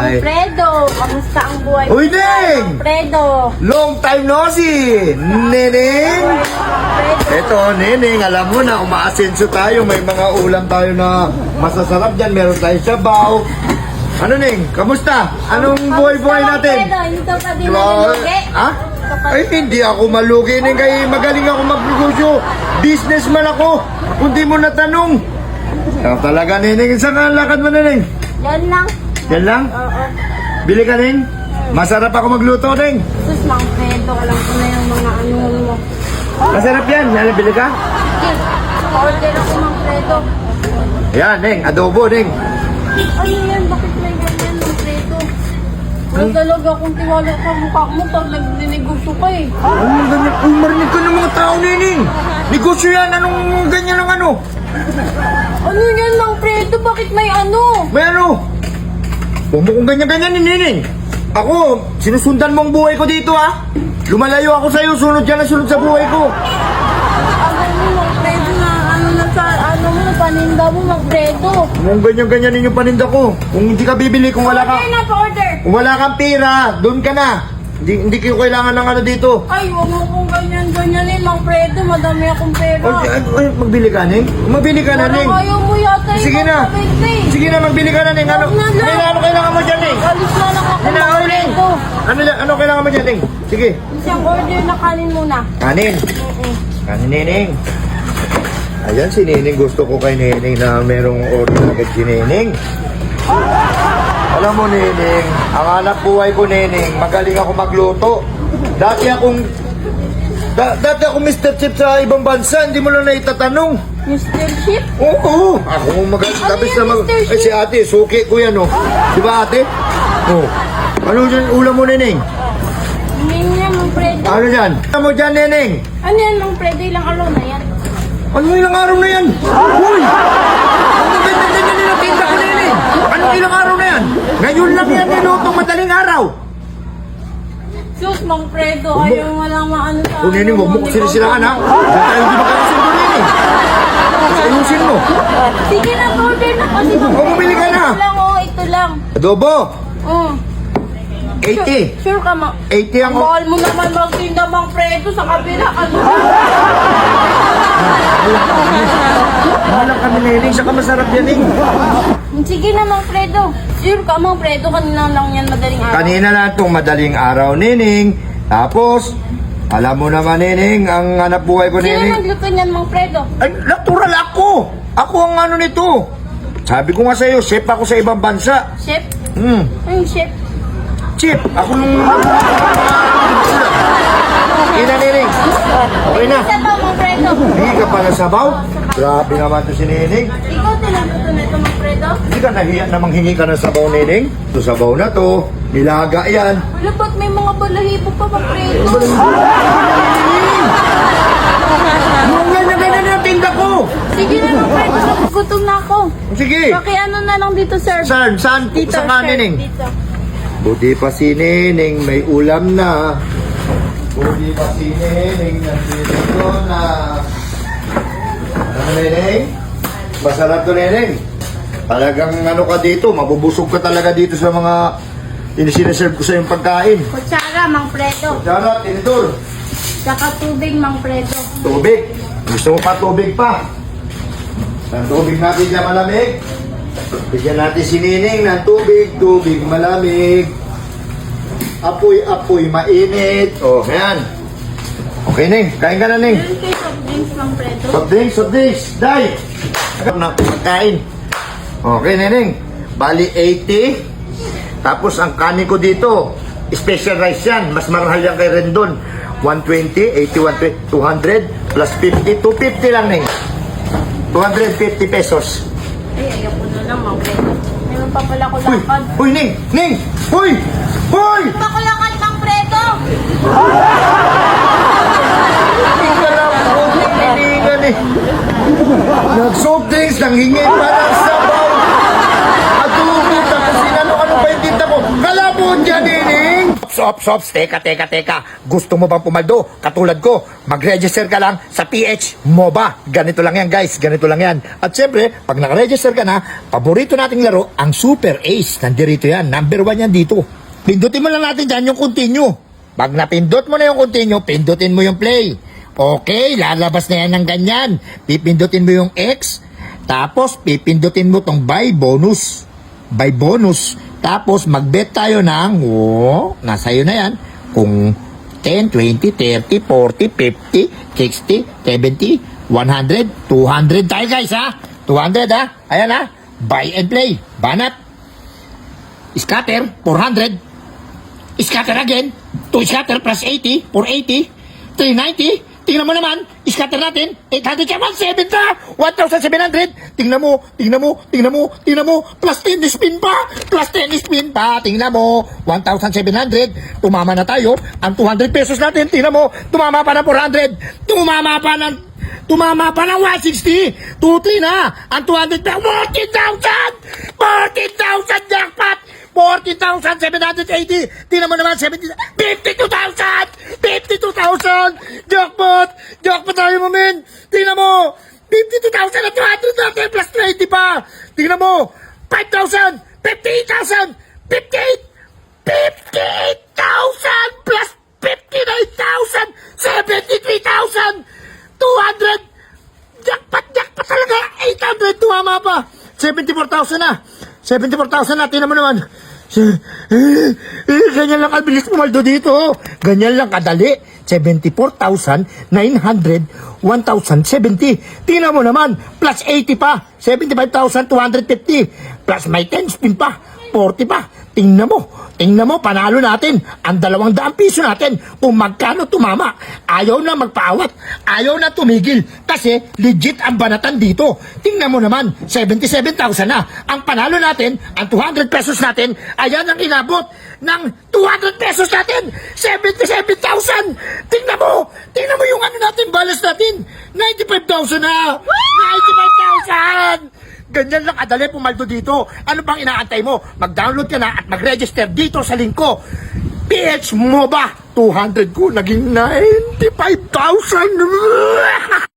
Hi. Fredo, kamusta ang buhay? Uy, Neng! Fredo. Long time no see! Neneng! Eto, Neneng, alam mo na, umaasenso tayo. May mga ulam tayo na masasarap dyan. Meron tayo sabaw. Ano, Neng? Kamusta? Anong buhay-buhay natin? Fredo, hindi ka pa din Diba? nalugi. Ha? Ay, hindi ako malugi, Neng. Kaya magaling ako magnegosyo. Businessman ako. Kung di mo natanong. Talaga, Neneng. Saan ka lakad mo, Neneng? Yan lang. Yan lang? Oo. Bili ka, Neng? Masarap ako magluto, Neng. Sus, Mang Fredo, alam ko na yung mga ano mo. Masarap yan. Bili ka? Sige, order ako, Mang Fredo. Yan, Neng. Adobo, Neng. Ano yan? Bakit may ganyan, Mang Fredo? Wala talaga akong tiwala sa mukha mo pag nagdinegosyo ka eh. Ano ganyan? Marinig ka ng mga tao, Neneng. Negosyo yan. Anong ganyan ang ano? Ano yan, Mang Fredo? Bakit may ano? May ano? Huwag mo kung ganyan-ganyan ni Neneng. Ako, sinusundan mo ang buhay ko dito, ha? Lumalayo ako sa'yo. Sunod yan na sunod sa buhay ko. Ano mo, Mang Fredo, na ano na sa ano mo, paninda mo, Mang Fredo. Kung ganyan-ganyan yung paninda ko. Kung hindi ka bibili, kung wala ka... Order na, pa-order. Kung wala kang pera, doon ka na. Hindi ko kailangan ng ano dito. Ay, huwag mo kung ganyan-ganyanin, Mang Fredo. Madami akong pera. Magbili ka, Neng? Magbili ka na, Neng. Parang ayaw mo yata yung Sige na. magpapente. Sige na, magbili ka na, Neng. Ano kailangan mo dyan, Neng? Alis na lang ako, Mang Kailangan, Neng. Fredo. Ano kailangan mo dyan, Neng? Sige. Isang order na kanin muna. Kanin. Kanin, Neneng. Ayan, si Neneng. Gusto ko kay Neneng na merong order agad si Neneng. Alam mo, Neneng, ang anak buhay ko, Neneng, magaling ako magluto. Dati akong Mr. Chip sa ibang bansa, hindi mo lang naitatanong. Mr. Chip? Oo, ako magaling. Ano Tapos yan, na Mr. Ay, si ate, suki ko yan, oh. Di ba, ate? Oh. Ano dyan, ulam mo, Neneng? Hindi niya, Mang Fredo. Ano dyan? Ano mo dyan, Neneng? Ano yan, Mang Fredo? Ilang araw na yan? Ano ilang araw na yan? Uy! Ano ganyan yung tinda ko, Neneng? Anong ilang araw na yan? Ngayon lang yan nilutong madaling araw. Sus, Mang Fredo, ayaw mo lang maano sa O, Neneng, huwag mo ko sinisiraan, ha? Huwag tayo hindi magkakasundo, Neneng. Ayusin mo. Sige na, order na kasi, Mang O, bumili ka na. Ito lang, oh, ito lang. Adobo, Oh. 80. Sure ka, Mang? 80 ang... Mahal mo naman magtinda, Mang Fredo, sa kabila ka. Mahal kami, Neneng. Saka masarap yan, Neneng. Sige na, Mang Fredo. Sure ka, Mang Fredo, kanina lang yan madaling araw. Kanina lang itong madaling araw, Neneng. Tapos, alam mo naman, Neneng, ang hanap buhay ko, Sino Neneng. nagluto niyan, Mang Fredo? Ay, natural ako. Ako ang ano nito. Sabi ko nga sa'yo, chef ako sa ibang bansa. Chef? Hmm, Chef? chef. Ako nung... Ina, Neneng. Okay na. Isa pa, Mang Fredo. Hindi ka pa nasabaw? Grabe naman to si Neneng. Ikaw tinagluto na ito, Mang Fredo? Hindi ka nahiya na manghingi ka ng sabaw, Neneng. Ito sabaw na to. Nilaga yan. Wala, ba't may mga balahibo pa, Mang Fredo? Yung ganyan yung tinda ko. Sige na, Mang Fredo, nagugutom na ako. Sige. Pakiano na lang dito, sir. Saan? Dito, Sa sir. kanin, Dito. Buti pa si Neneng, may ulam na. Buti pa si Neneng, nandito na. Ano, Neneng? Masarap to, Neneng. Talagang ano ka dito, mabubusog ka talaga dito sa mga sinaserve ko sa yung pagkain. Kutsara, Mang Fredo. Sarap, tinidor. Saka tubig, Mang Fredo. Tubig. Gusto mo pa tubig pa? Ang tubig natin dyan malamig. Bigyan natin si Neneng ng tubig malamig. Apoy mainit. Oh, ayan. Okay, Neng. Kain ka na, Neng. Meron kayo soft drinks, Mang Fredo. Soft drinks. Dai. Na, pagkain. Okay, Neneng. Bali 80. Tapos ang kanin ko dito, special rice yan. Mas mahal yan kay Rendon. 120, 80, 200, plus 50, 250 lang, Neng. 250 pesos. Ay, ayaw ko na lang, Mang Fredo. Meron pa pala ko Uy, lakad. uy, Neng! Neng! Uy! Uy! Meron pa ko lakad, Mang Fredo! Ika lang po, pinilingan eh. Nag-soft drinks, nanghingi pa ng sabaw. Adubo, tapos ano ba yung tinta ko? Kalabon dyan, Neneng! Sops, teka. Gusto mo bang pumaldo? Katulad ko, mag-register ka lang sa PH MOBA. Ganito lang yan, guys. Ganito lang yan. At syempre, pag nakaregister ka na, paborito nating laro, ang Super Ace. Nandirito yan. Number 1 yan dito. Pindutin mo lang natin dyan yung continue. Pag napindot mo na yung continue, pindutin mo yung play. Okay, lalabas na yan ng ganyan. Pipindutin mo yung X. Tapos, pipindutin mo tong buy bonus. Buy bonus. Tapos, mag-bet tayo ng, nasa iyo na yan, kung 10, 20, 30, 40, 50, 60, 70, 100, 200 tayo guys ha. 200 ha. Ayan ha. Buy and play. Banat. Scatter, 400. Scatter again. 2 scatter plus 80, 480, 390. Tingnan mo naman, scatter natin, 800 ka, 1,700, 1,700. Tingnan mo, plus 10 spin pa, tingnan mo, 1,700. Tumama na tayo, ang 200 pesos natin, tingnan mo, tumama pa ng 400, tumama pa ng 160, 2,3 na, ang 200 pesos, 14,000 jackpot, 14,780. Tingnan mo naman, 52,000. Jackpot tayo mo, men. Tingnan mo, 52,000 at 200 natin plus 20 pa. Tingnan mo, 5,000, 58,000, 58,000 plus 59,000, 73,000, 200. Jackpot talaga, 800, tumama pa. 74,000 na. 74,000 na, tingnan mo naman. Ganyan lang kabilis pumaldo dito. Ganyan lang kadali. 74,900, 1,070. Tingnan mo naman, plus 80 pa. 75,250. Plus may 10 spin pa. 40 pa. Tingnan mo, panalo natin ang 200 piso natin kung magkano tumama. Ayaw na magpaawat, ayaw na tumigil kasi legit ang banatan dito. Tingnan mo naman, 77,000 na. Ang panalo natin, ang 200 pesos natin, ayan ang inabot ng 200 pesos natin, 77,000. Tingnan mo yung ano natin, balance natin, 95,000 na. 95,000. Ganyan lang kadali pumaldo dito. Ano bang inaantay mo? Mag-download ka na at mag-register dito sa link ko. PH MOBA. 200 ko naging 95,000.